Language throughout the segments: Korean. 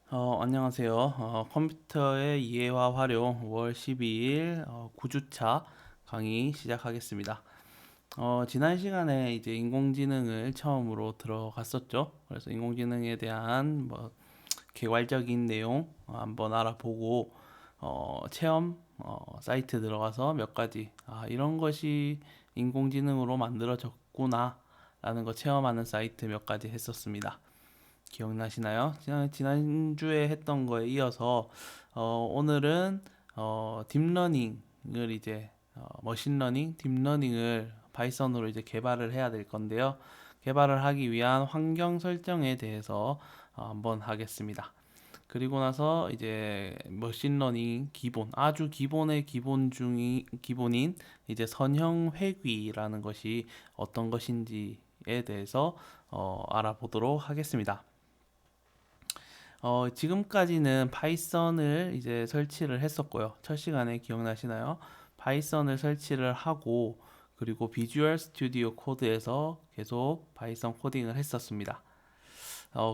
안녕하세요. 컴퓨터의 이해와 활용 5월 12일 9주차 강의 시작하겠습니다. 지난 시간에 이제 인공지능을 처음으로 들어갔었죠. 그래서 인공지능에 대한 뭐 개괄적인 내용 한번 알아보고 체험 사이트 들어가서 몇 가지 이런 것이 인공지능으로 만들어졌구나 라는 거 체험하는 사이트 몇 가지 했었습니다. 기억나시나요? 지난주에 했던 거에 이어서 오늘은 딥러닝을 이제 머신러닝, 딥러닝을 파이썬으로 이제 개발을 해야 될 건데요. 개발을 하기 위한 환경 설정에 대해서 한번 하겠습니다. 그리고 나서 이제 머신러닝 기본, 아주 기본의 기본인 이제 선형 회귀라는 것이 어떤 것인지에 대해서 알아보도록 하겠습니다. 지금까지는 파이썬을 이제 설치를 했었고요. 첫 시간에 기억나시나요? 파이썬을 설치를 하고 그리고 비주얼 스튜디오 코드에서 계속 파이썬 코딩을 했었습니다.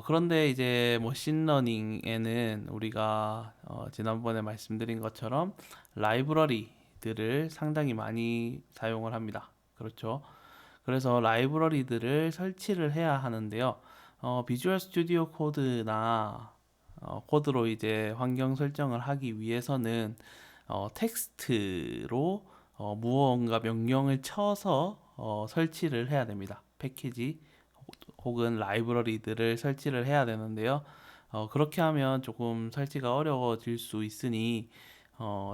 그런데 이제 머신러닝에는 우리가 지난번에 말씀드린 것처럼 라이브러리들을 상당히 많이 사용을 합니다. 그렇죠? 그래서 라이브러리들을 설치를 해야 하는데요. 비주얼 스튜디오 코드나 코드로 이제 환경 설정을 하기 위해서는 텍스트로 무언가 명령을 쳐서 설치를 해야 됩니다. 패키지 혹은 라이브러리들을 설치를 해야 되는데요. 그렇게 하면 조금 설치가 어려워질 수 있으니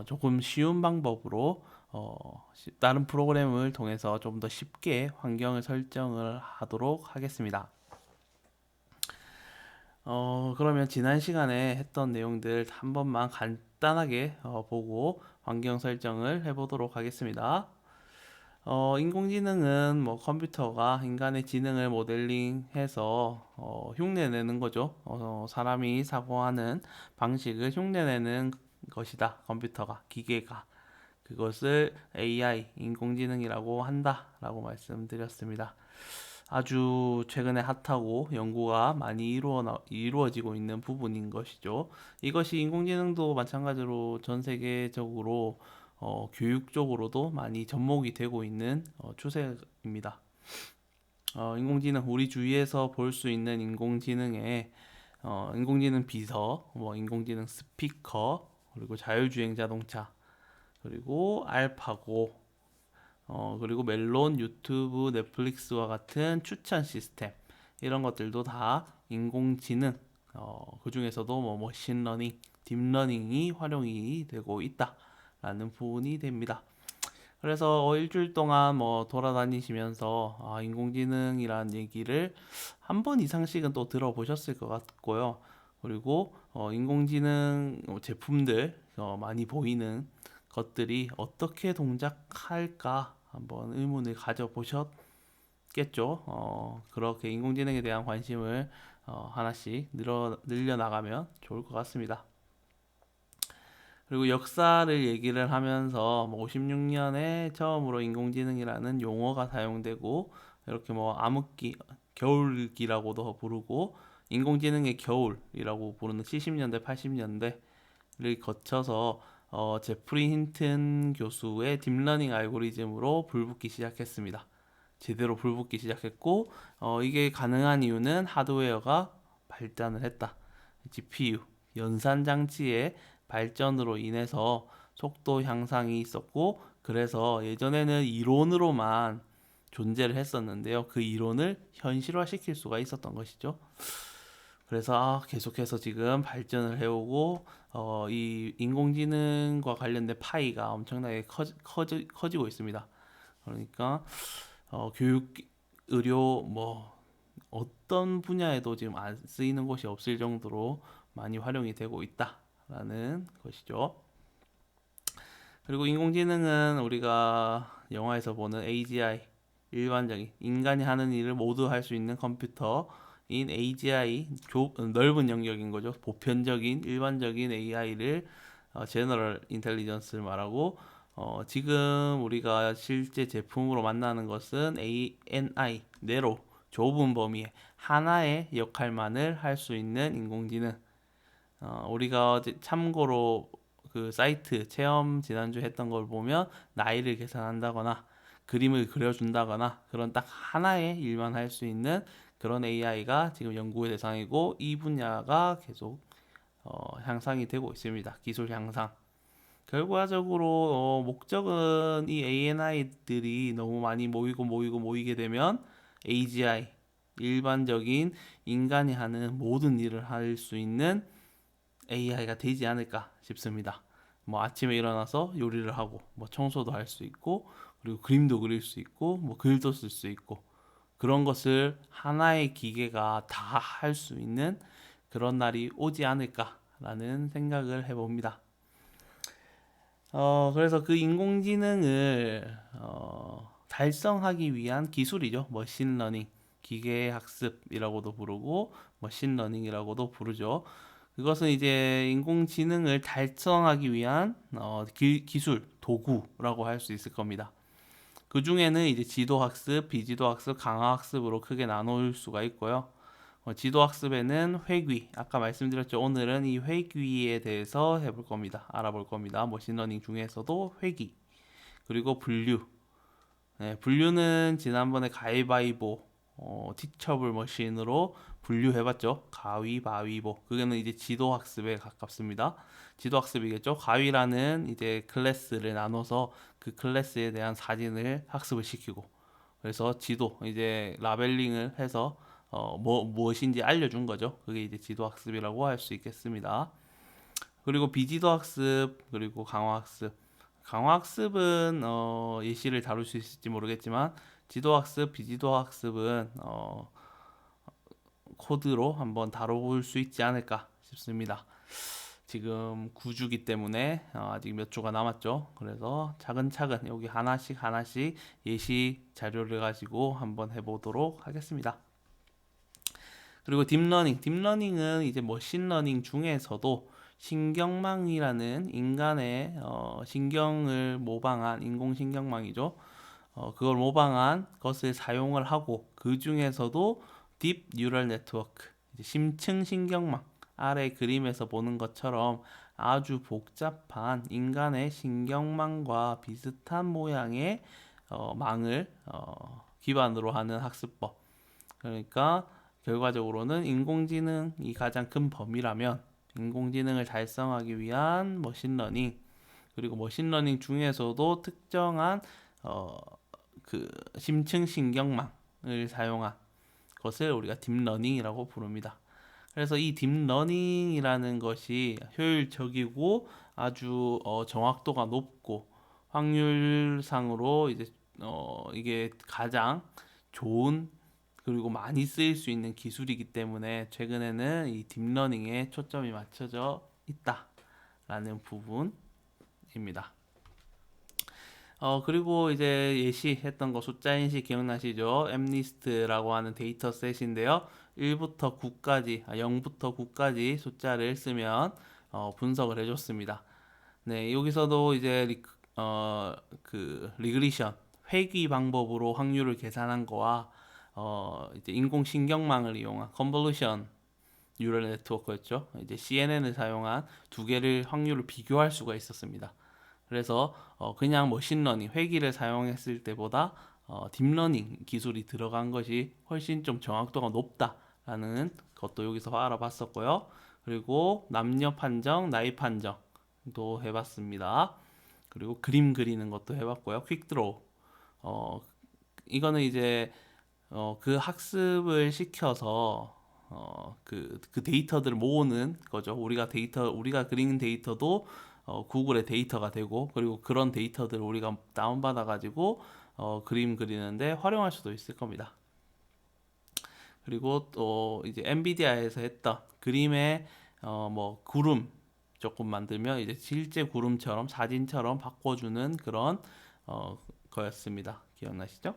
조금 쉬운 방법으로 다른 프로그램을 통해서 좀 더 쉽게 환경을 설정을 하도록 하겠습니다. 그러면 지난 시간에 했던 내용들 한 번만 간단하게 보고 환경 설정을 해보도록 하겠습니다. 인공지능은 뭐 컴퓨터가 인간의 지능을 모델링해서 흉내내는 거죠. 사람이 사고하는 방식을 흉내내는 것이다. 컴퓨터가, 기계가. 그것을 AI, 인공지능이라고 한다라고 말씀드렸습니다. 아주 최근에 핫하고 연구가 많이 이루어지고 있는 부분인 것이죠. 이것이 인공지능도 마찬가지로 전 세계적으로 교육 쪽으로도 많이 접목이 되고 있는 추세입니다. 인공지능, 우리 주위에서 볼 수 있는 인공지능의 인공지능 비서, 뭐 인공지능 스피커, 그리고 자율주행 자동차, 그리고 알파고, 그리고 멜론, 유튜브, 넷플릭스와 같은 추천 시스템 이런 것들도 다 인공지능 그 중에서도 뭐 머신러닝, 딥러닝이 활용이 되고 있다라는 부분이 됩니다. 그래서 일주일 동안 뭐 돌아다니시면서 인공지능이란 얘기를 한 번 이상씩은 또 들어보셨을 것 같고요. 그리고 인공지능 제품들 많이 보이는 것들이 어떻게 동작할까 한번 의문을 가져보셨겠죠. 그렇게 인공지능에 대한 관심을 하나씩 늘려나가면 좋을 것 같습니다. 그리고 역사를 얘기를 하면서 뭐 56년에 처음으로 인공지능이라는 용어가 사용되고 이렇게 뭐 암흑기, 겨울기라고도 부르고 인공지능의 겨울이라고 부르는 70년대, 80년대를 거쳐서 제프리 힌튼 교수의 딥러닝 알고리즘으로 불붙기 시작했습니다. 제대로 불붙기 시작했고 이게 가능한 이유는 하드웨어가 발전을 했다. GPU, 연산 장치의 발전으로 인해서 속도 향상이 있었고 그래서 예전에는 이론으로만 존재를 했었는데요. 그 이론을 현실화시킬 수가 있었던 것이죠. 그래서 계속해서 지금 발전을 해오고 이 인공지능과 관련된 파이가 엄청나게 커지고 있습니다. 그러니까 교육, 의료 뭐 어떤 분야에도 지금 안 쓰이는 곳이 없을 정도로 많이 활용이 되고 있다라는 것이죠. 그리고 인공지능은 우리가 영화에서 보는 AGI, 일반적인 인간이 하는 일을 모두 할 수 있는 컴퓨터인 AGI, 넓은 영역인 거죠. 보편적인 일반적인 AI를 제너럴 인텔리전스를 말하고 지금 우리가 실제 제품으로 만나는 것은 ANI, 좁은 범위의 하나의 역할만을 할 수 있는 인공지능. 우리가 참고로 그 사이트 체험 지난주 했던 걸 보면 나이를 계산한다거나 그림을 그려준다거나 그런 딱 하나의 일만 할 수 있는 그런 AI가 지금 연구의 대상이고 이 분야가 계속 향상이 되고 있습니다. 기술 향상. 결과적으로 목적은 이 ANI들이 너무 많이 모이게 되면 AGI, 일반적인 인간이 하는 모든 일을 할 수 있는 AI가 되지 않을까 싶습니다. 뭐 아침에 일어나서 요리를 하고 뭐 청소도 할 수 있고 그리고 그림도 그릴 수 있고 뭐 글도 쓸 수 있고 그런 것을 하나의 기계가 다 할 수 있는 그런 날이 오지 않을까라는 생각을 해봅니다. 그래서 그 인공지능을 달성하기 위한 기술이죠. 머신러닝, 기계학습이라고도 부르고 머신러닝이라고도 부르죠. 그것은 이제 인공지능을 달성하기 위한 기술, 도구라고 할 수 있을 겁니다. 그 중에는 이제 지도학습, 비지도학습, 강화학습으로 크게 나눌 수가 있고요. 지도학습에는 회귀, 아까 말씀드렸죠. 오늘은 이 회귀에 대해서 해볼 겁니다. 알아볼 겁니다. 머신러닝 중에서도 회귀, 그리고 분류. 네, 분류는 지난번에 가위바위보, 티처블 머신으로 분류해봤죠. 가위바위보. 그거는 이제 지도학습에 가깝습니다. 지도학습이겠죠. 가위라는 이제 클래스를 나눠서 그 클래스에 대한 사진을 학습을 시키고, 그래서 지도 이제 라벨링을 해서 무엇인지 알려준 거죠. 그게 이제 지도 학습이라고 할 수 있겠습니다. 그리고 비지도 학습 그리고 강화 학습. 강화 학습은 예시를 다룰 수 있을지 모르겠지만 지도 학습, 비지도 학습은 코드로 한번 다뤄볼 수 있지 않을까 싶습니다. 지금 9주기 때문에 아직 몇 주가 남았죠. 그래서 차근차근 여기 하나씩 하나씩 예시 자료를 가지고 한번 해보도록 하겠습니다. 그리고 딥러닝. 딥러닝은 이제 머신러닝 중에서도 신경망이라는 인간의 신경을 모방한 인공신경망이죠. 그걸 모방한 것을 사용을 하고 그 중에서도 딥 뉴럴 네트워크, 심층 신경망, 아래 그림에서 보는 것처럼 아주 복잡한 인간의 신경망과 비슷한 모양의 망을 기반으로 하는 학습법. 그러니까 결과적으로는 인공지능이 가장 큰 범위라면 인공지능을 달성하기 위한 머신러닝, 그리고 머신러닝 중에서도 특정한 어, 그 심층 신경망을 사용한 것을 우리가 딥러닝이라고 부릅니다. 그래서 이 딥러닝이라는 것이 효율적이고 아주 정확도가 높고 확률상으로 이제 이게 가장 좋은 그리고 많이 쓰일 수 있는 기술이기 때문에 최근에는 이 딥러닝에 초점이 맞춰져 있다라는 부분입니다. 그리고 이제 예시했던 거 숫자 인식 기억나시죠? 엠리스트라고 하는 데이터셋인데요. 1부터 9까지, 0부터 9까지 숫자를 쓰면 분석을 해줬습니다. 네, 여기서도 이제 그 리그리션, 회귀 방법으로 확률을 계산한 거와 이제 인공신경망을 이용한 컨볼루션 뉴럴 네트워크였죠. 이제 CNN을 사용한 두 개를 확률을 비교할 수가 있었습니다. 그래서 그냥 머신러닝 회기를 사용했을 때보다 딥러닝 기술이 들어간 것이 훨씬 좀 정확도가 높다라는 것도 여기서 알아봤었고요. 그리고 남녀 판정, 나이 판정도 해봤습니다. 그리고 그림 그리는 것도 해봤고요. 퀵드로우. 이거는 이제 그 학습을 시켜서 그 데이터들을 모으는 거죠. 우리가 그리는 데이터도 구글의 데이터가 되고 그리고 그런 데이터들을 우리가 다운받아 가지고 그림 그리는데 활용할 수도 있을 겁니다. 그리고 또 이제 엔비디아에서 했던 그림의 뭐 구름 조금 만들면 이제 실제 구름처럼 사진처럼 바꿔주는 그런 거였습니다. 기억나시죠?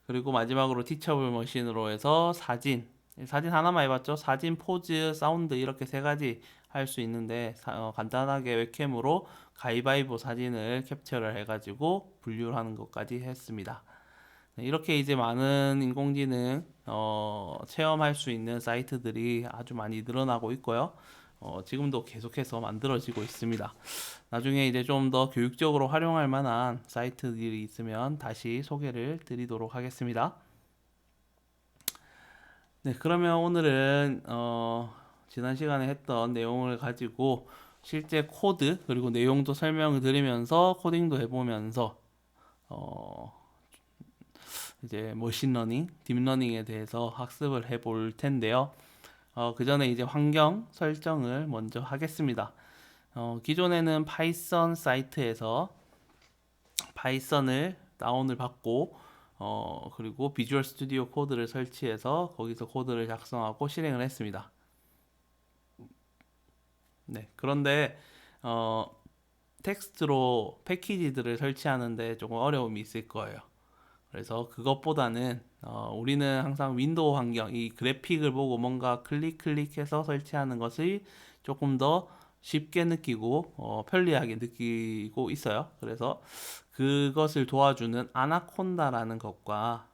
그리고 마지막으로 티처블 머신으로 해서 사진 하나만 해봤죠. 사진, 포즈, 사운드 이렇게 세 가지 할 수 있는데 간단하게 웹캠으로 가위바위보 사진을 캡처를 해가지고 분류를 하는 것까지 했습니다. 네, 이렇게 이제 많은 인공지능 체험할 수 있는 사이트들이 아주 많이 늘어나고 있고요. 지금도 계속해서 만들어지고 있습니다. 나중에 이제 좀 더 교육적으로 활용할 만한 사이트들이 있으면 다시 소개를 드리도록 하겠습니다. 네, 그러면 오늘은 지난 시간에 했던 내용을 가지고 실제 코드 그리고 내용도 설명을 드리면서 코딩도 해보면서 어, 이제 머신러닝, 딥러닝에 대해서 학습을 해볼 텐데요. 그 전에 이제 환경 설정을 먼저 하겠습니다. 기존에는 파이썬 사이트에서 파이썬을 다운을 받고 그리고 비주얼 스튜디오 코드를 설치해서 거기서 코드를 작성하고 실행을 했습니다. 네, 그런데 어, 텍스트로 패키지들을 설치하는데 조금 어려움이 있을 거예요. 그래서 그것보다는 우리는 항상 윈도우 환경, 이 그래픽을 보고 뭔가 클릭해서 설치하는 것이 조금 더 쉽게 느끼고 편리하게 느끼고 있어요. 그래서 그것을 도와주는 아나콘다라는 것과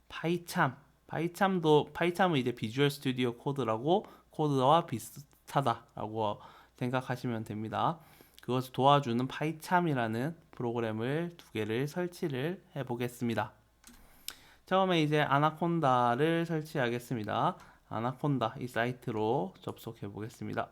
파이참, 파이참은 이제 비주얼 스튜디오 코드라고 코드와 비슷하다라고 생각하시면 됩니다. 그것을 도와주는 파이참이라는 프로그램을 두 개를 설치를 해 보겠습니다. 처음에 이제 아나콘다를 설치하겠습니다. 아나콘다 이 사이트로 접속해 보겠습니다.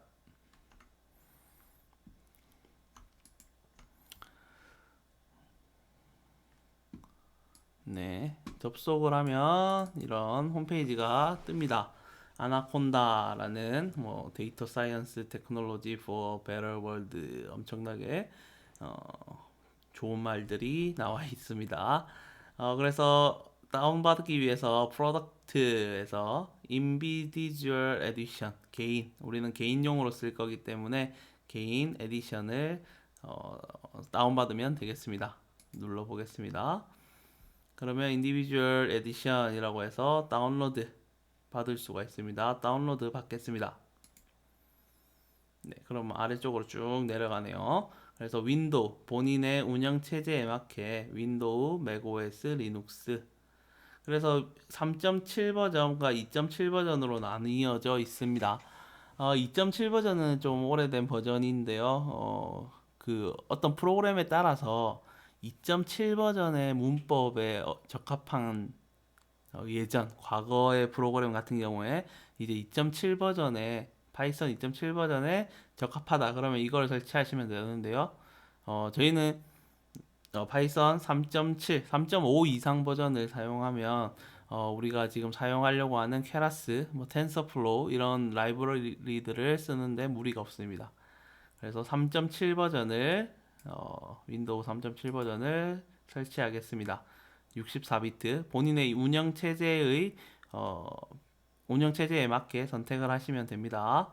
네, 접속을 하면 이런 홈페이지가 뜹니다. 아나콘다라는 뭐 데이터 사이언스 테크놀로지 for better world 엄청나게 좋은 말들이 나와 있습니다. 그래서 다운받기 위해서 프로덕트에서 individual edition 개인 우리는 개인용으로 쓸 거기 때문에 개인 에디션을 다운받으면 되겠습니다. 눌러 보겠습니다. 그러면 individual edition이라고 해서 다운로드 받을 수가 있습니다. 다운로드 받겠습니다. 네, 그럼 아래쪽으로 쭉 내려가네요. 그래서 윈도우, 본인의 운영 체제에 맞게 윈도우, 맥OS, 리눅스. 그래서 3.7 버전과 2.7 버전으로 나뉘어져 있습니다. 2.7 버전은 좀 오래된 버전인데요. 그 어떤 프로그램에 따라서 2.7 버전의 문법에 적합한 예전 과거의 프로그램 같은 경우에 이제 2.7 버전에 파이썬 2.7 버전에 적합하다 그러면 이걸 설치하시면 되는데요. 저희는 파이썬 3.7, 3.5 이상 버전을 사용하면 우리가 지금 사용하려고 하는 케라스, 뭐 텐서플로우 이런 라이브러리들을 쓰는데 무리가 없습니다. 그래서 3.7 버전을 윈도우 3.7 버전을 설치하겠습니다. 64비트 본인의 어, 운영 체제에 맞게 선택을 하시면 됩니다.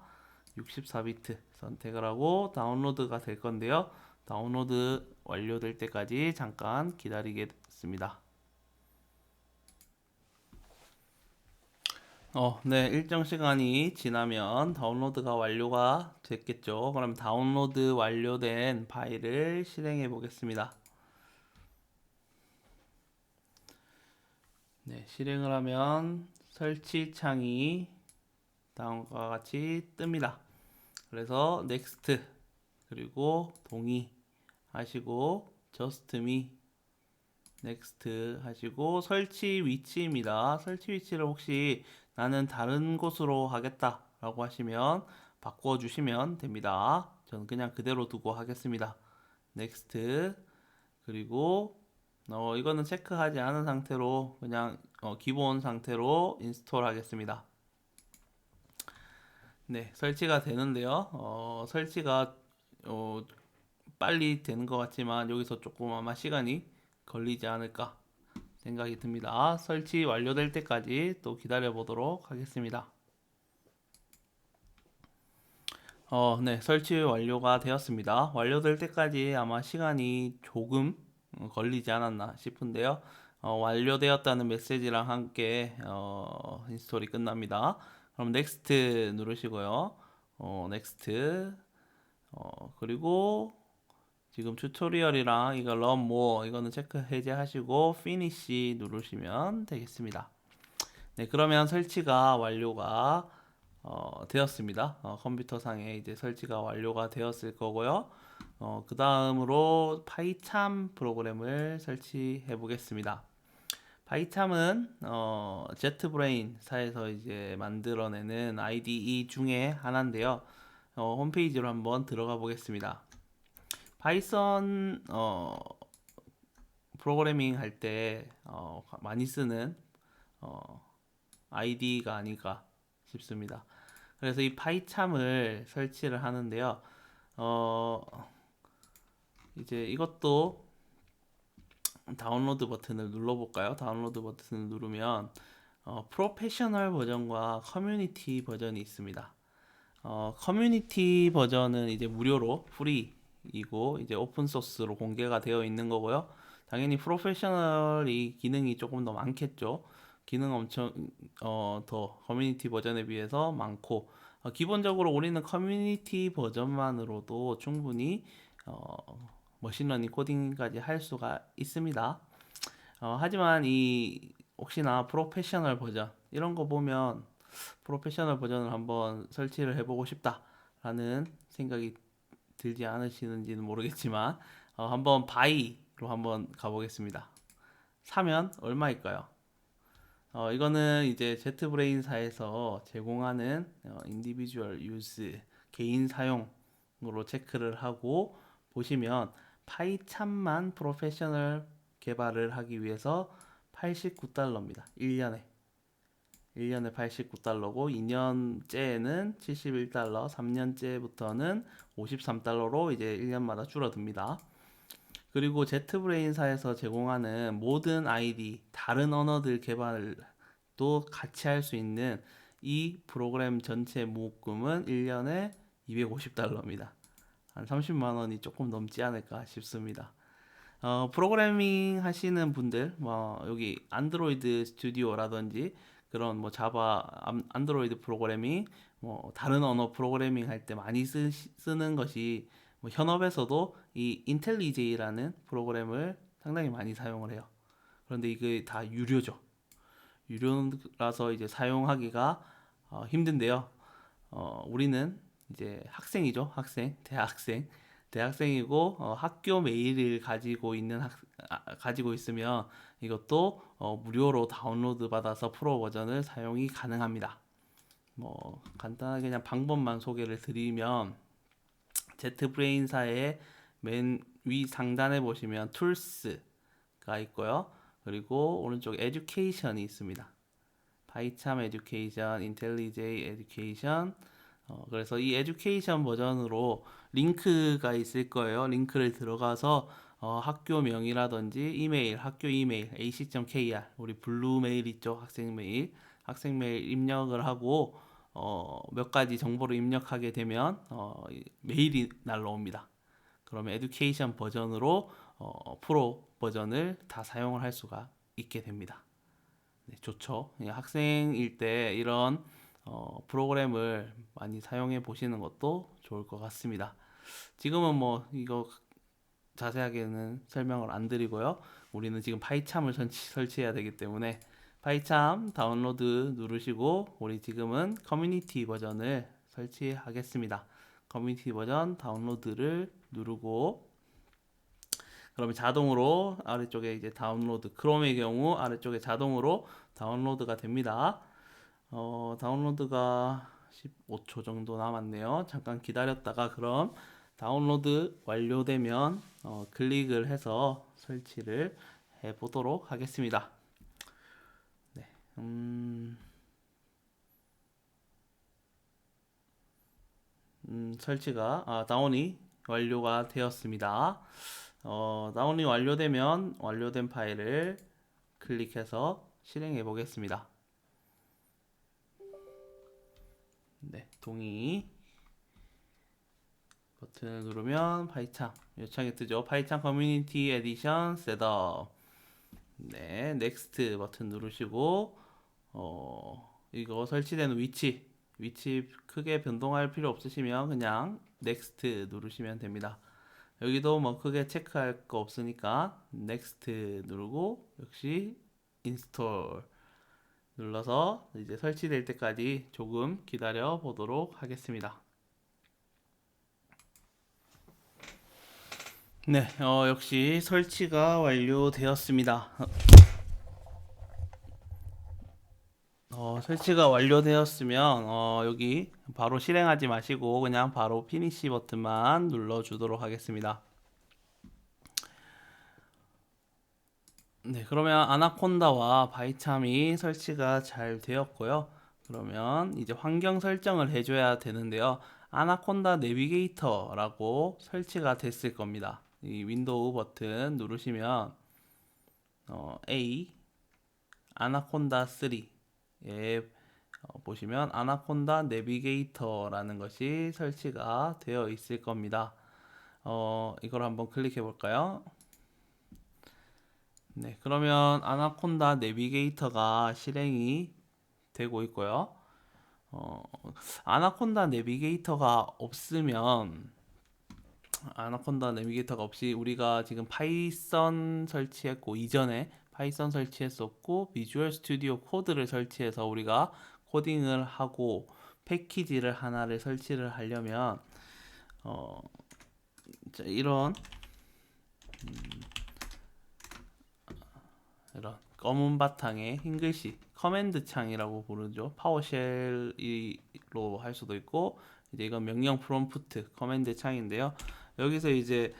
64비트 선택을 하고 다운로드가 될 건데요. 다운로드 완료될 때까지 잠깐 기다리겠습니다. 네, 일정 시간이 지나면 다운로드가 완료가 됐겠죠. 그럼 다운로드 완료된 파일을 실행해 보겠습니다. 네, 실행을 하면 설치 창이 다음과 같이 뜹니다. 그래서 next 그리고 동의 하시고 just me next 하시고 설치 위치입니다. 설치 위치를 혹시 나는 다른 곳으로 하겠다 라고 하시면 바꿔 주시면 됩니다. 저는 그냥 그대로 두고 하겠습니다. next 그리고 이거는 체크하지 않은 상태로 그냥 기본 상태로 인스톨 하겠습니다. 네, 설치가 되는데요. 설치가 빨리 되는 것 같지만 여기서 조금 아마 시간이 걸리지 않을까 생각이 듭니다. 설치 완료될 때까지 또 기다려 보도록 하겠습니다. 네, 설치 완료가 되었습니다. 완료될 때까지 아마 시간이 조금 걸리지 않았나 싶은데요. 완료되었다는 메시지랑 함께 인스톨이 끝납니다. 그럼 넥스트 누르시고요. 넥스트 그리고 지금 튜토리얼이랑 이거 run more 이거는 체크 해제하시고 finish 누르시면 되겠습니다. 네, 그러면 설치가 완료가 되었습니다. 컴퓨터 상에 이제 설치가 완료가 되었을 거고요. 그 다음으로 파이참 프로그램을 설치해 보겠습니다. 파이참은 jetbrain사에서 이제 만들어내는 IDE 중에 하나인데요. 홈페이지로 한번 들어가 보겠습니다. 파이썬 프로그래밍 할 때 많이 쓰는 IDE가 아닐까 싶습니다. 그래서 이 파이참을 설치를 하는데요. 이제 이것도 다운로드 버튼을 눌러볼까요? 다운로드 버튼을 누르면 프로페셔널 버전과 커뮤니티 버전이 있습니다. 커뮤니티 버전은 이제 무료로 프리이고 이제 오픈 소스로 공개가 되어 있는 거고요. 당연히 프로페셔널이 기능이 조금 더 많겠죠. 기능 엄청 더 커뮤니티 버전에 비해서 많고 기본적으로 우리는 커뮤니티 버전만으로도 충분히 머신러닝 코딩까지 할 수가 있습니다. 하지만 이 혹시나 프로페셔널 버전 이런 거 보면 프로페셔널 버전을 한번 설치를 해보고 싶다라는 생각이 들지 않으시는지는 모르겠지만 한번 바이로 한번 가보겠습니다. 사면 얼마일까요? 이거는 이제 제트브레인사에서 제공하는 인디비주얼 유즈 개인 사용으로 체크를 하고 보시면 파이참만 프로페셔널 개발을 하기 위해서 89달러입니다. 1년에 89달러고 2년째에는 71달러, 3년째부터는 53달러로 이제 1년마다 줄어듭니다. 그리고 제트브레인사에서 제공하는 모든 아이디, 다른 언어들 개발도 같이 할 수 있는 이 프로그램 전체 모금은 1년에 250달러입니다. 한 30만 원이 조금 넘지 않을까 싶습니다. 프로그래밍 하시는 분들, 뭐 여기 안드로이드 스튜디오라든지 그런 뭐 자바, 안드로이드 프로그래밍, 뭐 다른 언어 프로그래밍 할 때 많이 쓰는 것이 뭐 현업에서도 이 인텔리제이라는 프로그램을 상당히 많이 사용을 해요. 그런데 이게 다 유료죠. 유료라서 이제 사용하기가 힘든데요. 우리는 이제 학생이죠. 대학생. 대학생이고 학교 메일을 가지고 있으면 이것도 무료로 다운로드 받아서 프로 버전을 사용이 가능합니다. 뭐 간단하게 그냥 방법만 소개를 드리면 제트브레인사의 맨 위 상단에 보시면 툴스가 있고요. 그리고 오른쪽 에듀케이션이 있습니다. 바이참 에듀케이션, 인텔리제이 에듀케이션. 그래서 이 에듀케이션 버전으로 링크가 있을 거예요. 링크를 들어가서 학교명이라든지 이메일, 학교 이메일 ac.kr 우리 블루 메일 있죠? 학생 메일 입력을 하고 몇 가지 정보를 입력하게 되면 메일이 날라옵니다. 그러면 에듀케이션 버전으로 프로 버전을 다 사용을 할 수가 있게 됩니다. 네, 좋죠. 학생일 때 이런 프로그램을 많이 사용해 보시는 것도 좋을 것 같습니다. 지금은 뭐 이거 자세하게는 설명을 안 드리고요. 우리는 지금 파이참을 설치해야 되기 때문에 파이참 다운로드 누르시고 우리 지금은 커뮤니티 버전을 설치하겠습니다. 커뮤니티 버전 다운로드를 누르고 그러면 자동으로 아래쪽에 이제 다운로드 크롬의 경우 아래쪽에 자동으로 다운로드가 됩니다. 다운로드가 15초 정도 남았네요. 잠깐 기다렸다가 그럼 다운로드 완료되면 클릭을 해서 설치를 해 보도록 하겠습니다. 네, 설치가 다운이 완료가 되었습니다. 다운이 완료되면 완료된 파일을 클릭해서 실행해 보겠습니다. 네, 동의 버튼을 누르면 파이참 요청이 뜨죠. 파이참 커뮤니티 에디션 셋업. 네, 넥스트 버튼 누르시고 이거 설치되는 위치 크게 변동할 필요 없으시면 그냥 넥스트 누르시면 됩니다. 여기도 뭐 크게 체크할 거 없으니까 넥스트 누르고 역시 인스톨 눌러서 이제 설치될 때까지 조금 기다려 보도록 하겠습니다. 네, 역시 설치가 완료되었습니다. 설치가 완료되었으면 여기 바로 실행하지 마시고 그냥 바로 피니시 버튼만 눌러주도록 하겠습니다. 네, 그러면 아나콘다와 바이참이 설치가 잘 되었고요. 그러면 이제 환경 설정을 해줘야 되는데요. 아나콘다 내비게이터라고 설치가 됐을 겁니다. 이 윈도우 버튼 누르시면 A 아나콘다 3에 보시면 아나콘다 내비게이터라는 것이 설치가 되어 있을 겁니다. 이걸 한번 클릭해 볼까요? 네, 그러면 아나콘다 내비게이터가 실행이 되고 있고요. 어, 아나콘다 내비게이터가 없으면 아나콘다 내비게이터가 없이 우리가 지금 파이썬 설치했고 이전에 파이썬 설치했었고 비주얼 스튜디오 코드를 설치해서 우리가 코딩을 하고 패키지를 하나를 설치를 하려면 어, 이런 검은 바탕에 흰 글씨 커맨드 창이라고 부르죠. 파워쉘로 할 수도 있고 이제 이건 명령 프롬프트 커맨드 창인데요. 여기서 이제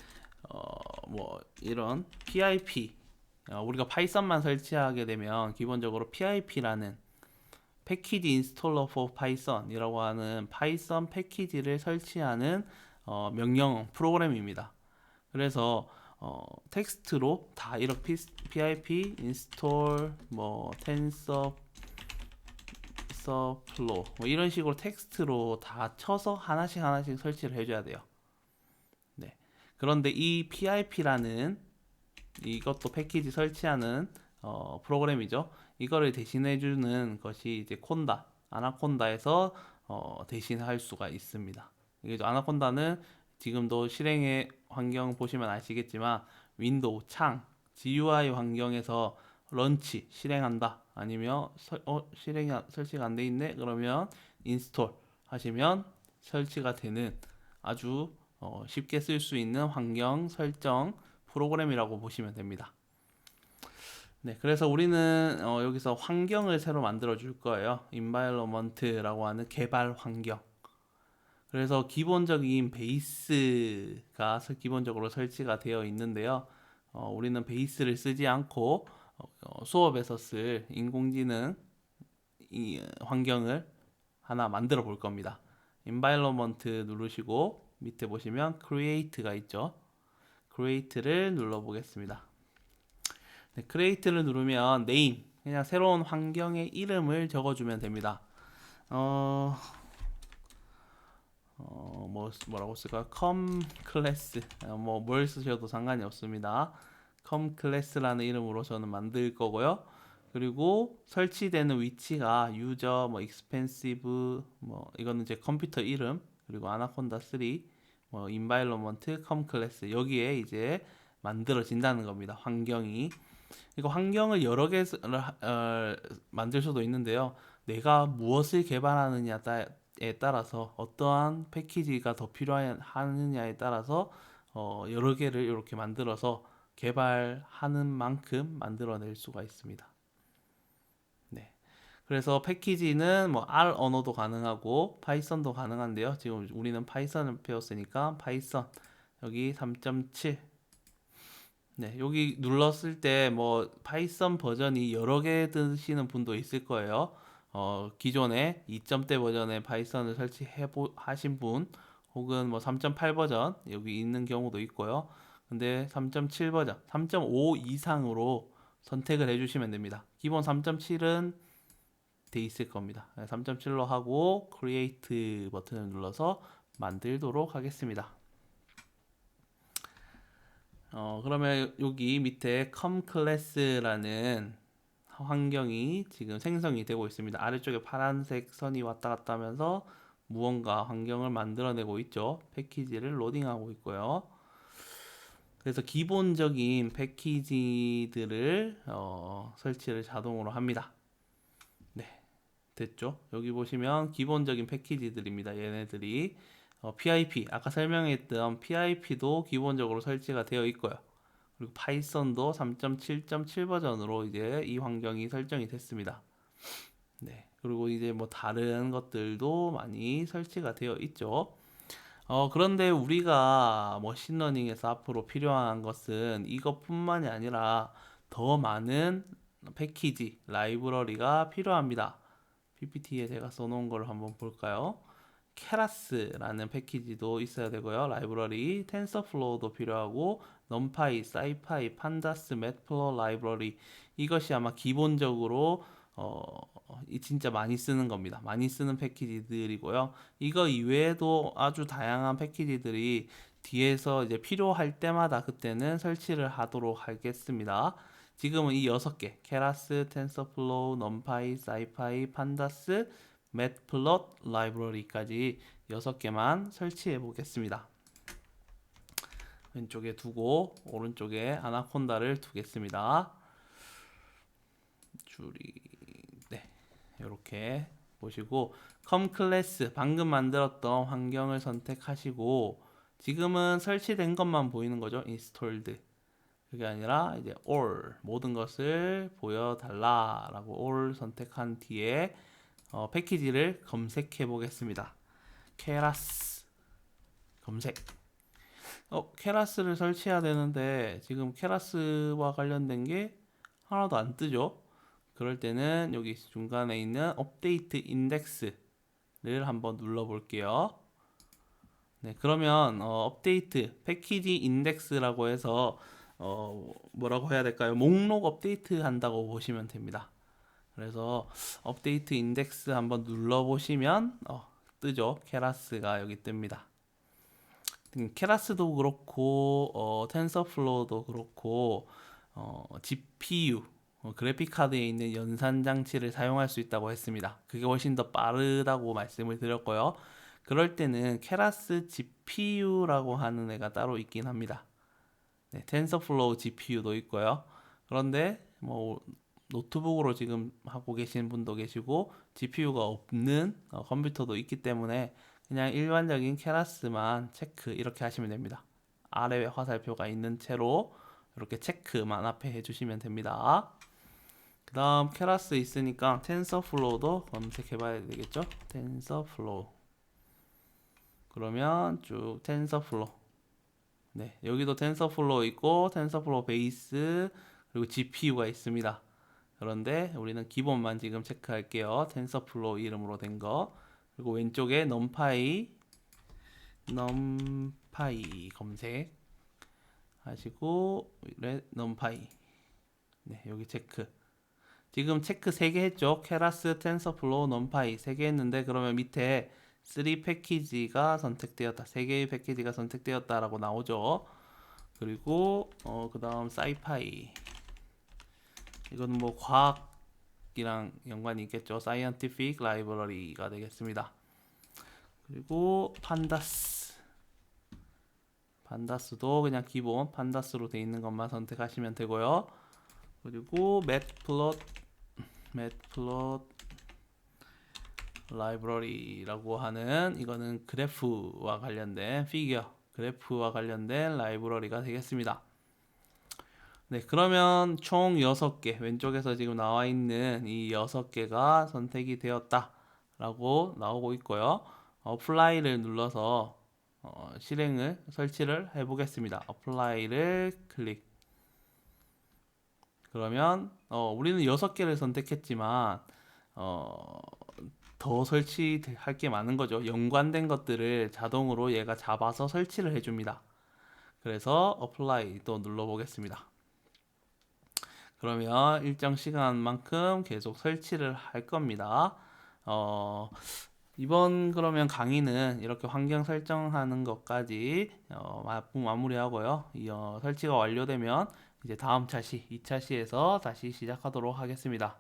뭐 이런 pip 우리가 파이썬만 설치하게 되면 기본적으로 pip라는 패키지 인스톨러 for python이라고 하는 파이썬 패키지를 설치하는 명령 프로그램입니다. 그래서 텍스트로 다 이렇게 pip install 뭐 tensorflow 뭐 이런 식으로 텍스트로 다 쳐서 하나씩 하나씩 설치를 해줘야 돼요. 네. 그런데 이 pip라는 이것도 패키지 설치하는 프로그램이죠. 이거를 대신해주는 것이 이제 콘다, 아나콘다에서 대신할 수가 있습니다. 이게 아나콘다는 지금도 실행의 환경 보시면 아시겠지만 윈도우 창 GUI 환경에서 런치 실행한다 아니면 실행이 설치가 안 돼 있네 그러면 인스톨 하시면 설치가 되는 아주 쉽게 쓸 수 있는 환경 설정 프로그램이라고 보시면 됩니다. 네, 그래서 우리는 여기서 환경을 새로 만들어 줄 거예요. environment라고 하는 개발 환경. 그래서 기본적인 베이스가 기본적으로 설치가 되어 있는데요. 우리는 베이스를 쓰지 않고 수업에서 쓸 인공지능 이 환경을 하나 만들어 볼 겁니다. environment 누르시고 밑에 보시면 create가 있죠. create를 눌러 보겠습니다. 네, create를 누르면 name 그냥 새로운 환경의 이름을 적어주면 됩니다. 뭐라고 쓸까요? com class 뭘 쓰셔도 상관이 없습니다. com class라는 이름으로 저는 만들 거고요. 그리고 설치되는 위치가 user 뭐 expensive 뭐 이거는 이제 컴퓨터 이름 그리고 아나콘다 3 뭐 environment com class 여기에 이제 만들어진다는 겁니다. 환경이 이거 환경을 여러 개 만들 수도 있는데요. 내가 무엇을 개발하느냐에 따라서 어떠한 패키지가 더 필요하느냐에 따라서 여러 개를 이렇게 만들어서 개발하는 만큼 만들어낼 수가 있습니다. 네. 그래서 패키지는 뭐 R 언어도 가능하고 파이썬도 가능한데요. 지금 우리는 파이썬을 배웠으니까 파이썬 여기 3.7 네, 여기 눌렀을 때 뭐 파이썬 버전이 여러 개 드시는 분도 있을 거예요. 기존에 2점대 버전의 파이썬을 하신 분 혹은 뭐 3.8 버전 여기 있는 경우도 있고요. 근데 3.7 버전, 3.5 이상으로 선택을 해주시면 됩니다. 기본 3.7은 돼 있을 겁니다. 3.7로 하고 크리에이트 버튼을 눌러서 만들도록 하겠습니다. 그러면 여기 밑에 com class라는 환경이 지금 생성이 되고 있습니다. 아래쪽에 파란색 선이 왔다 갔다 하면서 무언가 환경을 만들어내고 있죠. 패키지를 로딩하고 있고요. 그래서 기본적인 패키지들을 설치를 자동으로 합니다. 됐죠? 여기 보시면 기본적인 패키지들입니다. 얘네들이 PIP 아까 설명했던 PIP도 기본적으로 설치가 되어 있고요. 그리고 파이썬도 3.7.7 버전으로 이제 이 환경이 설정이 됐습니다. 네. 그리고 이제 뭐 다른 것들도 많이 설치가 되어 있죠. 그런데 우리가 머신러닝에서 앞으로 필요한 것은 이것뿐만이 아니라 더 많은 패키지, 라이브러리가 필요합니다. PPT에 제가 써놓은 걸 한번 볼까요? 케라스라는 패키지도 있어야 되고요. 라이브러리, 텐서플로우도 필요하고, 넘파이, 사이파이, 판다스, 매트플로 라이브러리 이것이 아마 기본적으로 진짜 많이 쓰는 겁니다. 많이 쓰는 패키지들이고요. 이거 이외에도 아주 다양한 패키지들이 뒤에서 이제 필요할 때마다 그때는 설치를 하도록 하겠습니다. 지금은 이 6개, 케라스, 텐서플로우, 넘파이, 사이파이, 판다스, 매트플롯 라이브러리까지 6개만 설치해 보겠습니다. 왼쪽에 두고 오른쪽에 아나콘다를 두겠습니다. 줄이 네, 이렇게 보시고 컴 클래스 방금 만들었던 환경을 선택하시고 지금은 설치된 것만 보이는 거죠. installed. 그게 아니라 이제 all 모든 것을 보여달라라고 all 선택한 뒤에 패키지를 검색해 보겠습니다. 케라스 검색. 케라스를 설치해야 되는데 지금 케라스와 관련된 게 하나도 안 뜨죠. 그럴 때는 여기 중간에 있는 업데이트 인덱스를 한번 눌러 볼게요. 네, 그러면 업데이트 패키지 인덱스라고 해서 뭐라고 해야 될까요? 목록 업데이트 한다고 보시면 됩니다. 그래서 업데이트 인덱스 한번 눌러 보시면 뜨죠. 케라스가 여기 뜹니다. 케라스도 그렇고 텐서플로우도 그렇고 GPU 그래픽 카드에 있는 연산 장치를 사용할 수 있다고 했습니다. 그게 훨씬 더 빠르다고 말씀을 드렸고요. 그럴 때는 케라스 GPU라고 하는 애가 따로 있긴 합니다. 네, 텐서플로우 GPU도 있고요. 그런데 뭐 노트북으로 지금 하고 계신 분도 계시고 GPU가 없는 컴퓨터도 있기 때문에 그냥 일반적인 케라스만 체크 이렇게 하시면 됩니다. 아래 화살표가 있는 채로 이렇게 체크만 앞에 해주시면 됩니다. 그 다음 케라스 있으니까 텐서플로우도 검색해 봐야 되겠죠. 텐서플로우 그러면 쭉 텐서플로우 네, 여기도 텐서플로우 있고 텐서플로우 베이스 그리고 GPU가 있습니다. 그런데 우리는 기본만 지금 체크할게요. 텐서플로우 이름으로 된 거. 그리고 왼쪽에 넘파이 검색 하시고 넘파이 네, 여기 체크. 지금 체크 3개 했죠. 케라스, 텐서플로우, 넘파이 3개 했는데 그러면 밑에 3 패키지가 선택되었다. 3개의 패키지가 선택되었다라고 나오죠. 그리고 그 다음 사이파이 이거는 뭐 과학이랑 연관이 있겠죠. scientific library가 되겠습니다. 그리고 판다스도 그냥 기본 판다스로 되어 있는 것만 선택하시면 되고요. 그리고 매트플롯 라이브러리라고 하는 이거는 그래프와 관련된 그래프와 관련된 라이브러리가 되겠습니다. 네, 그러면 총 6개, 왼쪽에서 지금 나와 있는 이 6개가 선택이 되었다 라고 나오고 있고요. 어플라이를 눌러서 설치를 해 보겠습니다. 어플라이를 클릭. 그러면 우리는 6개를 선택했지만 더 설치할 게 많은 거죠. 연관된 것들을 자동으로 얘가 잡아서 설치를 해줍니다. 그래서 어플라이 또 눌러 보겠습니다. 그러면 일정 시간만큼 계속 설치를 할 겁니다. 이번 그러면 강의는 이렇게 환경 설정하는 것까지 마무리하고요. 설치가 완료되면 이제 다음 차시, 2차시에서 다시 시작하도록 하겠습니다.